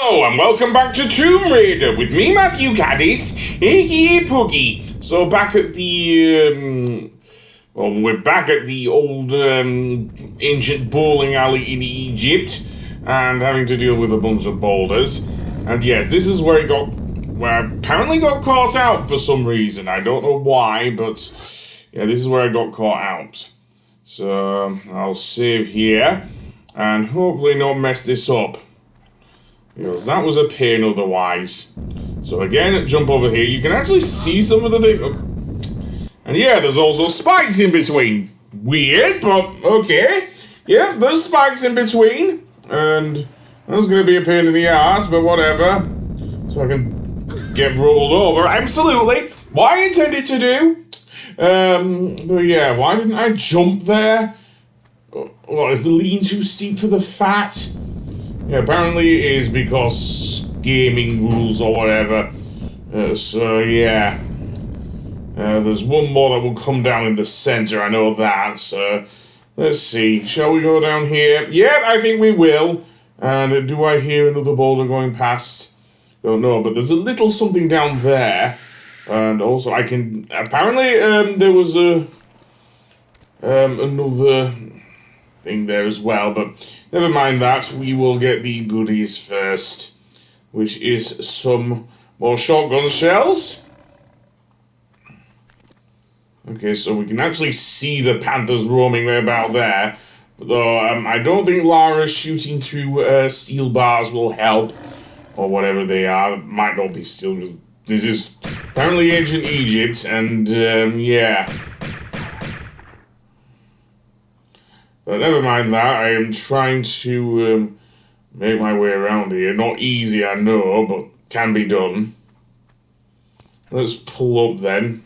Hello and welcome back to Tomb Raider with me, Matthew Caddis, aka Puggy. So back at the, we're back at the old ancient bowling alley in Egypt and having to deal with a bunch of boulders. And yes, this is where I apparently got caught out for some reason. I don't know why, but yeah, this is where I got caught out. So I'll save here and hopefully not mess this up, because that was a pain otherwise. So again, jump over here. You can actually see some of the things. And yeah, there's also spikes in between. Weird, but okay. Yeah, there's spikes in between. And that's going to be a pain in the ass, but whatever. So I can get rolled over. Absolutely. What I intended to do. But yeah, why didn't I jump there? What, is the lean too steep for the fat? Yeah, apparently it is because gaming rules or whatever. So yeah. There's one more that will come down in the center, I know that. So let's see. Shall we go down here? Yeah, I think we will. And do I hear another boulder going past? Don't know, but there's a little something down there. And also I can... Apparently there was another thing there as well, but never mind that. We will get the goodies first, which is some more shotgun shells. Okay, so we can actually see the panthers roaming about there, though I don't think Lara shooting through steel bars will help, or whatever they are. It might not be steel. This is apparently ancient Egypt, and yeah. But never mind that, I am trying to make my way around here. Not easy, I know, but can be done. Let's pull up then.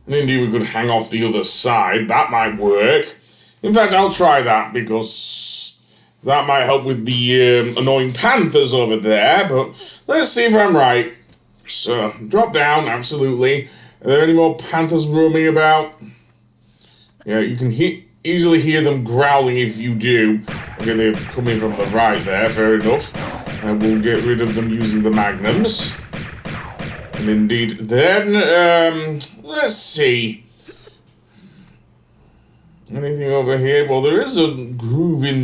And indeed we could hang off the other side. That might work. In fact, I'll try that, because that might help with the annoying panthers over there. But let's see if I'm right. So, drop down, absolutely. Are there any more panthers roaming about? Yeah, you can easily hear them growling if you do. Okay, they're coming from the right there, fair enough. And we'll get rid of them using the magnums. And indeed, then, let's see. Anything over here? Well, there is a groove in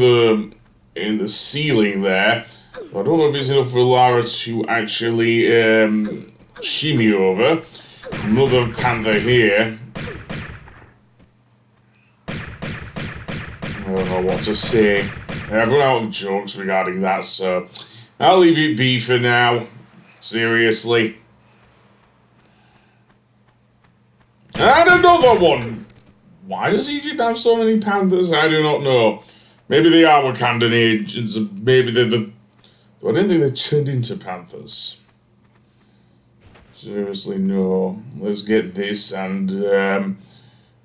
the ceiling there. I don't know if it's enough for Lara to actually shimmy over. Another panther here. I don't know what to say. I've run out of jokes regarding that, so I'll leave it be for now. Seriously. And another one! Why does Egypt have so many panthers? I do not know. Maybe they are Wakandan agents, and maybe they're the... I don't think they turned into panthers. Seriously, no. Let's get this, and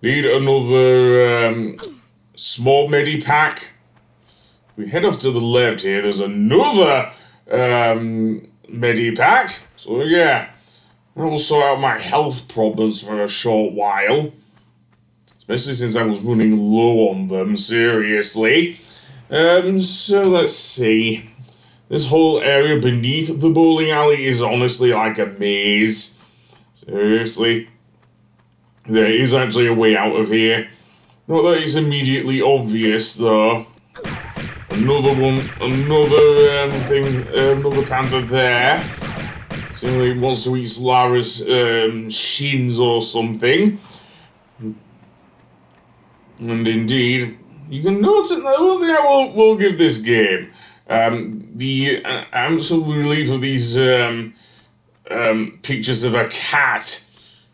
need another small medipack. If we head off to the left here, there's another medipack. So yeah, that will sort out my health problems for a short while. Especially since I was running low on them, seriously. So let's see. This whole area beneath the bowling alley is honestly like a maze. Seriously. There is actually a way out of here. Not that it's immediately obvious, though. Another one, another thing, another panther there. Seemingly wants to eat Lara's shins or something. And indeed, you can notice, one thing I will give this game, the absolute relief of these pictures of a cat.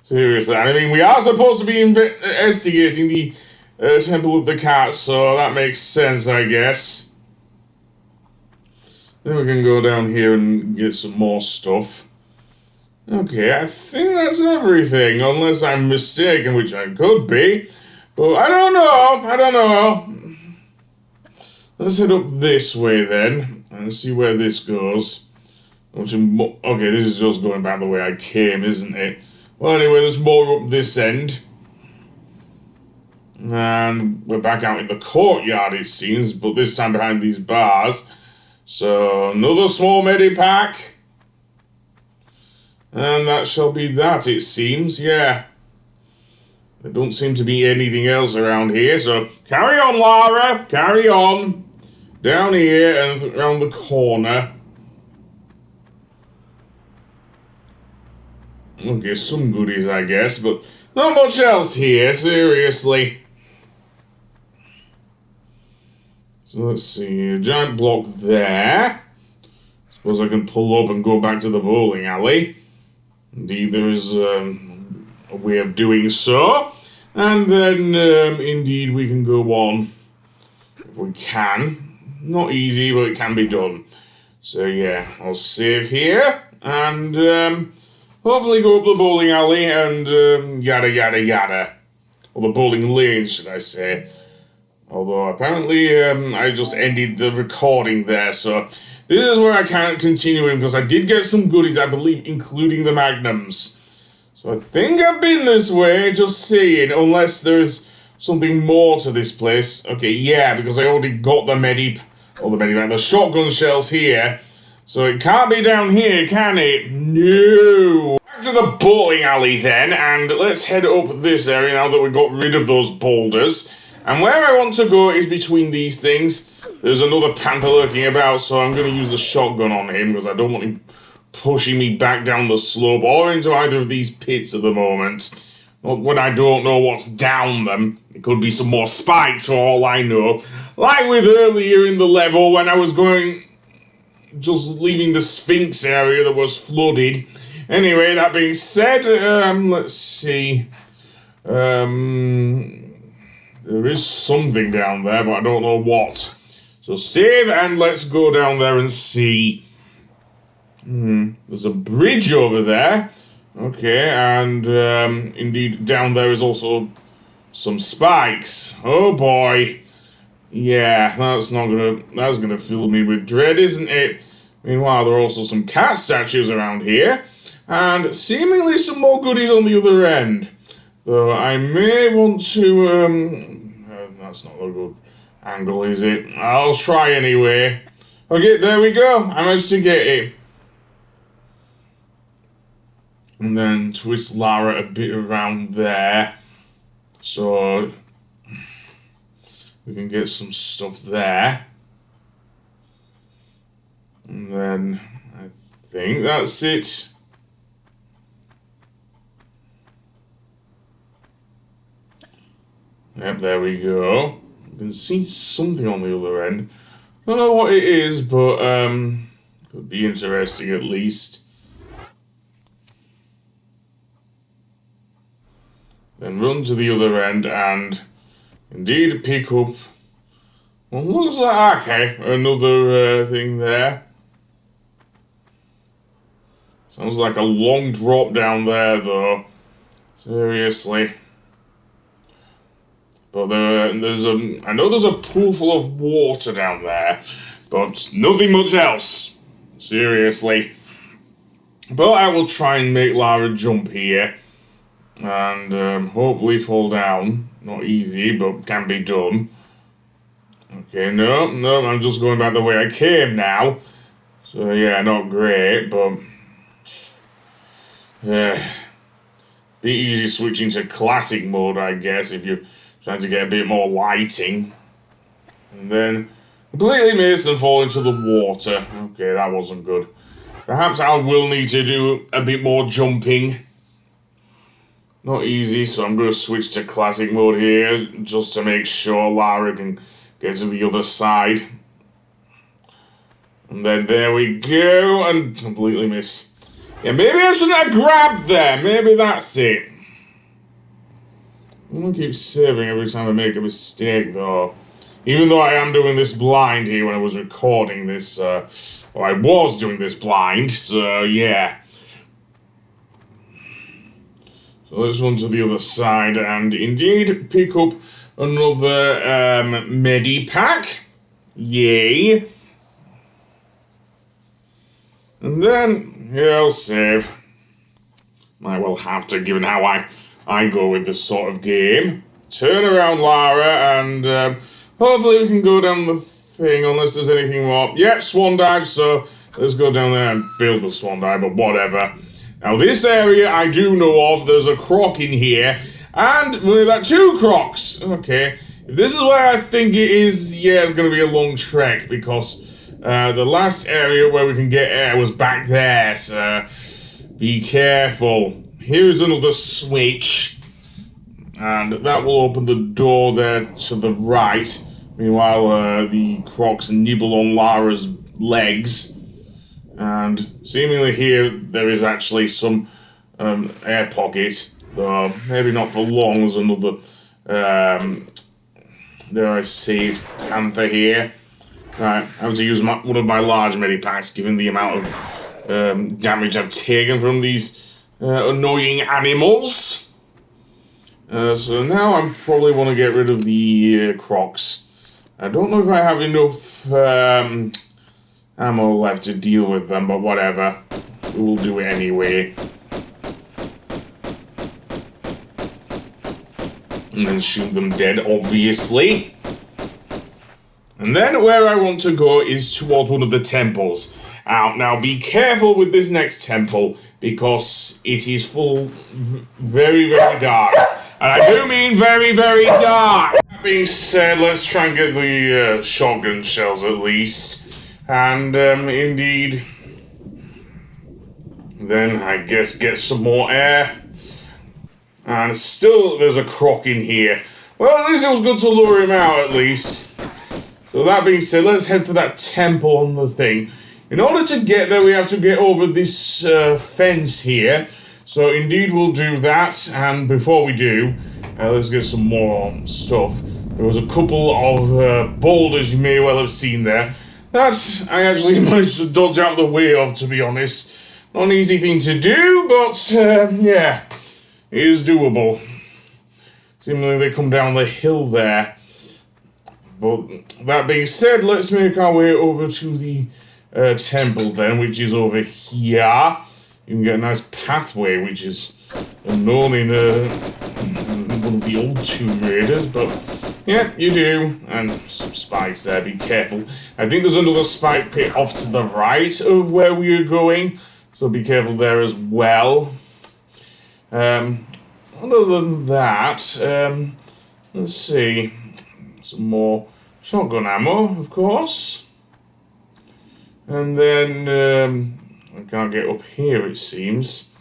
Seriously, I mean, we are supposed to be investigating the Temple of the Cat, so that makes sense, I guess. Then we can go down here and get some more stuff. Okay, I think that's everything, unless I'm mistaken, which I could be. But I don't know. Let's head up this way then, and see where this goes. Okay, this is just going back the way I came, isn't it? Well, anyway, there's more up this end. And we're back out in the courtyard, it seems, but this time behind these bars. So, another small medipack. And that shall be that, it seems, yeah. There don't seem to be anything else around here, so carry on, Lara, carry on. Down here and around the corner. Okay, some goodies, I guess, but not much else here, seriously. So let's see, a giant block there. Suppose I can pull up and go back to the bowling alley. Indeed, there is a way of doing so. And then, indeed, we can go on. If we can. Not easy, but it can be done. So, yeah, I'll save here. And, hopefully go up the bowling alley and, yada, yada, yada. Or the bowling lane, should I say. Although, apparently, I just ended the recording there, so this is where I can't continue in, because I did get some goodies, I believe, including the magnums. So I think I've been this way, just saying, unless there's something more to this place. Okay, yeah, because I already got the shotgun shells here. So it can't be down here, can it? No! Back to the bowling alley then, and let's head up this area now that we got rid of those boulders. And where I want to go is between these things. There's another panther lurking about, so I'm going to use the shotgun on him, because I don't want him pushing me back down the slope or into either of these pits at the moment. Not when I don't know what's down them. It could be some more spikes for all I know. Like with earlier in the level when I was just leaving the Sphinx area that was flooded. Anyway, that being said, let's see. There is something down there, but I don't know what. So save and let's go down there and see. There's a bridge over there. Okay, and indeed down there is also some spikes. Oh boy. Yeah, that's gonna fill me with dread, isn't it? Meanwhile, there are also some cat statues around here. And seemingly some more goodies on the other end. Though I may want to, that's not a good angle, is it? I'll try anyway. Okay, there we go. I managed to get it. And then twist Lara a bit around there. So we can get some stuff there. And then I think that's it. Yep, there we go. You can see something on the other end. Don't know what it is, but could be interesting at least. Then run to the other end and indeed pick up. Well, looks like okay, another thing there. Sounds like a long drop down there, though. Seriously. But I know there's a pool full of water down there, but nothing much else. Seriously. But I will try and make Lara jump here. And hopefully fall down. Not easy, but can be done. Okay, no, I'm just going back the way I came now. So yeah, not great, but be easy switching to classic mode, I guess, if you're trying to get a bit more lighting. And then completely miss and fall into the water. Okay, that wasn't good. Perhaps I will need to do a bit more jumping. Not easy, so I'm going to switch to classic mode here, just to make sure Lara can get to the other side. And then there we go, and completely miss. Yeah, maybe I shouldn't have grabbed there, maybe that's it. I'm going to keep saving every time I make a mistake, though. Even though I am doing this blind here when I was recording this, or I was doing this blind, so yeah. So let's run to the other side and indeed pick up another Medipack. Yay. And then, yeah, I'll save. Might well have to, given how I go with this sort of game. Turn around, Lara, and hopefully we can go down the thing unless there's anything more. Yep, swan dive, so let's go down there and build the swan dive, but whatever. Now this area I do know of, there's a croc in here, and we've got 2 crocs. Okay, if this is where I think it is, yeah, it's gonna be a long trek, because the last area where we can get air was back there, so be careful. Here's another switch, and that will open the door there to the right. Meanwhile, the crocs nibble on Lara's legs. And seemingly here there is actually some air pocket, though maybe not for long. There's another, dare I say it, panther here. Right, I have to use one of my large medipacks, given the amount of damage I've taken from these annoying animals. So now I probably want to get rid of the crocs. I don't know if I have enough ammo left to deal with them, but whatever. We'll do it anyway. And then shoot them dead, obviously. And then where I want to go is towards one of the temples. Now be careful with this next temple, because it is full very, very dark. And I do mean very, very dark. That being said, let's try and get the shotgun shells at least. And indeed, then I guess get some more air. And still there's a croc in here. Well, at least it was good to lure him out at least. So that being said, let's head for that temple on the thing. In order to get there, we have to get over this fence here. So indeed we'll do that. And before we do, let's get some more stuff. There was a couple of boulders you may well have seen there. That I actually managed to dodge out of the way of, to be honest. Not an easy thing to do, but yeah, it is doable. Seemingly they come down the hill there. But that being said, let's make our way over to the temple then, which is over here. You can get a nice pathway, which is unknown in one of the old Tomb Raiders, but yeah, you do. And some spikes there, be careful. I think there's another spike pit off to the right of where we are going, so be careful there as well. Other than that, let's see. Some more shotgun ammo, of course. And then, I can't get up here, it seems.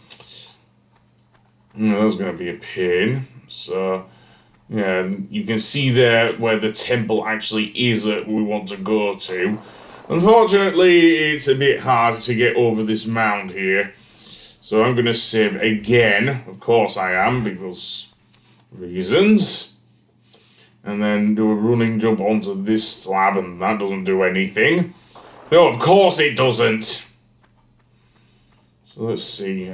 No, that's going to be a pain. So, yeah, you can see there where the temple actually is that we want to go to. Unfortunately, it's a bit hard to get over this mound here. So I'm going to save again. Of course I am, because reasons. And then do a running jump onto this slab, and that doesn't do anything. No, of course it doesn't. So let's see.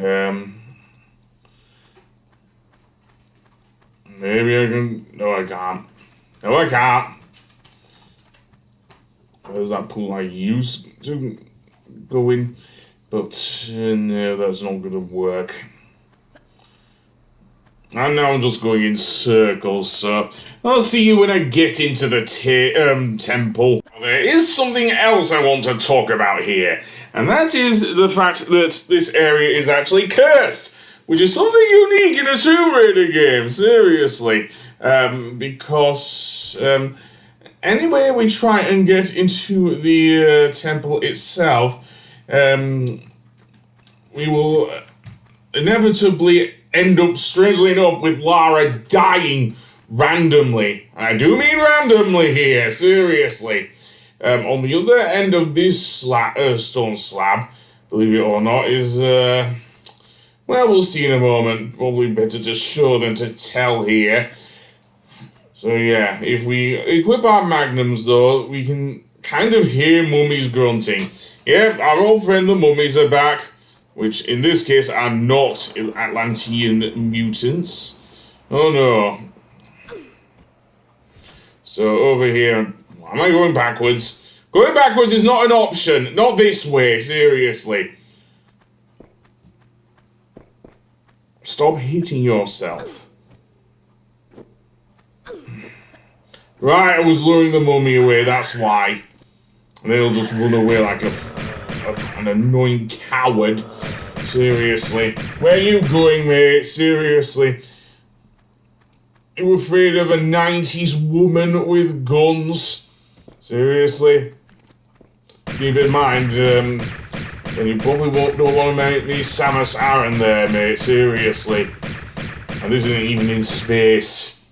Maybe I can... No, I can't. No, I can't. There's that pool I used to go in. But no, that's not going to work. And now I'm just going in circles, so I'll see you when I get into the temple. There is something else I want to talk about here, and that is the fact that this area is actually cursed, which is something unique in a Tomb Raider game, seriously. Because anywhere we try and get into the temple itself, we will inevitably end up, strangely enough, with Lara dying randomly. I do mean randomly here, seriously. On the other end of this stone slab, believe it or not, is, well, we'll see in a moment. Probably better to show than to tell here. So yeah, if we equip our magnums though, we can kind of hear mummies grunting. Yep, our old friend the mummies are back. Which, in this case, are not Atlantean mutants. Oh, no. So, over here... Why am I going backwards? Going backwards is not an option. Not this way, seriously. Stop hitting yourself. Right, I was luring the mummy away, that's why. And then he'll just run away like an annoying coward. Seriously. Where are you going, mate? Seriously. You afraid of a 90s woman with guns? Seriously? Keep in mind, then you probably don't want to make these Samus Aran there, mate. Seriously. And this isn't even in space.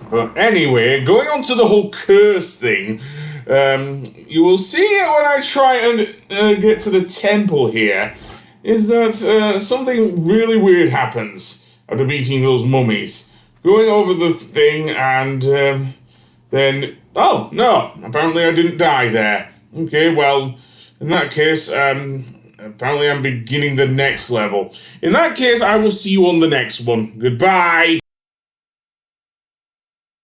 But anyway, going on to the whole curse thing, you will see when I try and get to the temple here, is that something really weird happens after beating those mummies. Going over the thing and then... Oh, no, apparently I didn't die there. Okay, well, in that case, apparently I'm beginning the next level. In that case, I will see you on the next one. Goodbye!